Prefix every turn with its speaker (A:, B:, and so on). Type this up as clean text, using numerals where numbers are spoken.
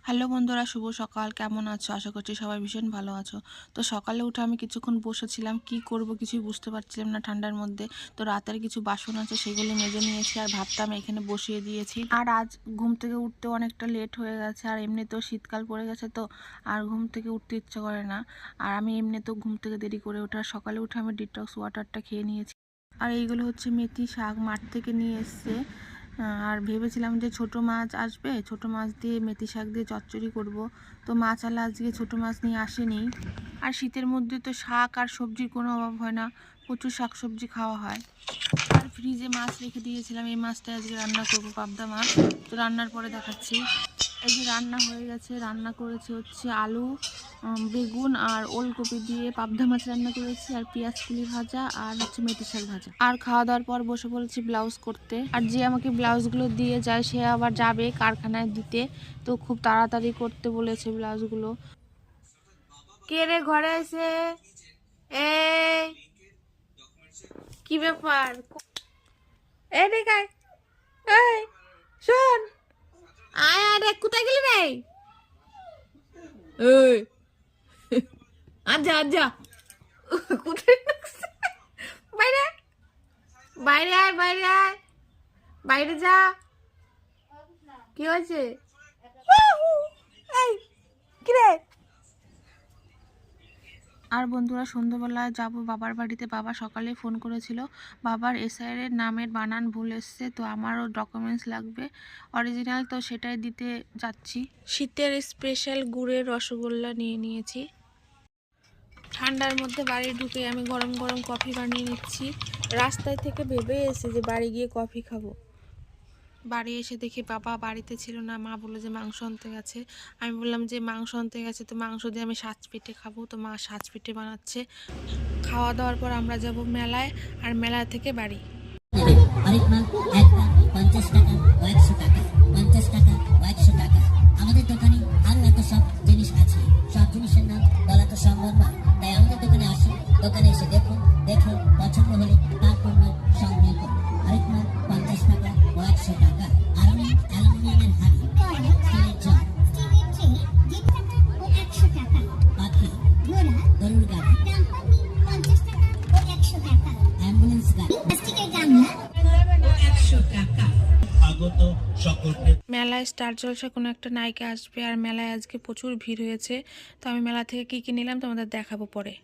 A: Hello বন্ধুরা, শুভ সকাল। কেমন আছো? আশা করছি সবাই ভীষণ ভালো আছো। তো সকালে উঠে আমি কিছুক্ষণ বসেছিলাম, কি করব কিছুই বুঝতে পারছিলাম না ঠান্ডার মধ্যে। তো রাতের কিছু বাসন আছে সেগুলো মেজে নিয়েছি আর ভাতটা আমি এখানে বসিয়ে দিয়েছি। আর আজ ঘুম থেকে উঠতে অনেকটা লেট হয়ে গেছে, আর এমনিতেও শীতকাল পড়ে গেছে, তো আর ঘুম থেকে উঠতে ইচ্ছে করে না। আর আমি এমনিতেও ঘুম থেকে দেরি করে ওঠা, সকালে উঠে আমি ডিটক্স ওয়াটারটা খেয়ে নিয়েছি। আর এইগুলো হচ্ছে মেথি শাক, মাঠ থেকে নিয়ে এসছে। আর ভেবেছিলাম যে ছোট মাছ আসবে, ছোট মাছ দিয়ে মেথি শাক দিয়ে চচ্চড়ি করব। তো মাছওয়ালা আজকে ছোট মাছ নিয়ে আসেনি। আর শীতের মধ্যে তো শাক আর সবজির কোনো অভাব হয় না, প্রচুর শাক সবজি খাওয়া হয়। আর ফ্রিজে মাছ রেখে দিয়েছিলাম, এই মাছটা আজকে রান্না করব, পাবদা মাছ। তো রান্নার পরে দেখাচ্ছি। এই যে রান্না হয়ে গেছে, রান্না করেছি হচ্ছে আলু, বেগুন আর ওলকপি দিয়ে পাবদা মাছ রান্না করেছি, আর পেঁয়াজ কুলি ভাজা, আর হচ্ছে মেথি শাক ভাজা। আর খাওয়া দাওয়ার পর বসে পড়েছি ব্লাউজ করতে। আর যে আমাকে ব্লাউজগুলো দিয়ে যায় সে আবার যাবে কারখানায় দিতে, তো খুব তাড়াতাড়ি করতে বলেছে ব্লাউজগুলো। কে রে ঘরে এসে? এই কি ব্যাপার? এই দেখায়, এই শোন, আয় আরে কোথায় গেলি রে? এই আচ্ছা আচ্ছা, কোথায় ঢুকছে? বাইরে, বাইরে আয়, বাইরে আয়, বাইরে যা। কি হয়েছে? এই কি রে? আর বন্ধুরা, সন্ধ্যাবেলায় যাব বাবার বাড়িতে। বাবা সকালে ফোন করেছিল, বাবার এসআইআর এর নামের বানান ভুল এসছে, তো আমারও ডকুমেন্টস লাগবে অরিজিনাল, তো সেটাই দিতে যাচ্ছি। শীতের স্পেশাল গুড়ের রসগোল্লা নিয়ে নিয়েছি। ঠান্ডার মধ্যে বাড়ি ঢুকে আমি গরম গরম কফি বানিয়ে নিচ্ছি। রাস্তায় থেকে ভেবে এসে যে বাড়ি গিয়ে কফি খাবো। বাড়ি এসে দেখি বাবা বাড়িতে ছিল না, মা বললো যে মাংস আনতে গেছে। আমি বললাম যে মাংস আনতে গেছে, তো মাংস দিয়ে আমি সাজ পিঠে খাবো, তো মা সাজ পিঠে বানাচ্ছে। খাওয়া দাওয়ার পর আমরা যাব মেলায়, আর মেলা থেকে বাড়ি।
B: হরেক মাল একটা 50 টাকা ও 100 টাকা, 50 টাকা ও 100 টাকা। আমাদের দোকানে আরো এত সব জিনিস আছে, সব জিনিসের নাম বলা তো সম্ভব না, তাই আমাদের দোকানে আসুন, দোকানে এসে দেখুন, দেখে পছন্দ হলে তারপর না সংগ্রহ করুন। হরেক মাল 50 টাকা ও 100 টাকা। অ্যালুমিনিয়ামের হাড়ি, স্টিলের জগ, পাখি, গরুর গাড়ি, অ্যাম্বুলেন্স গাড়ি,
A: মেলায় স্টার জলসা কোনো একটা নায়িকা আসবে, আর মেলায় আজকে প্রচুর ভিড় হয়েছে। তো আমি মেলা থেকে কি কি নিলাম তোমাদের দেখাবো পরে।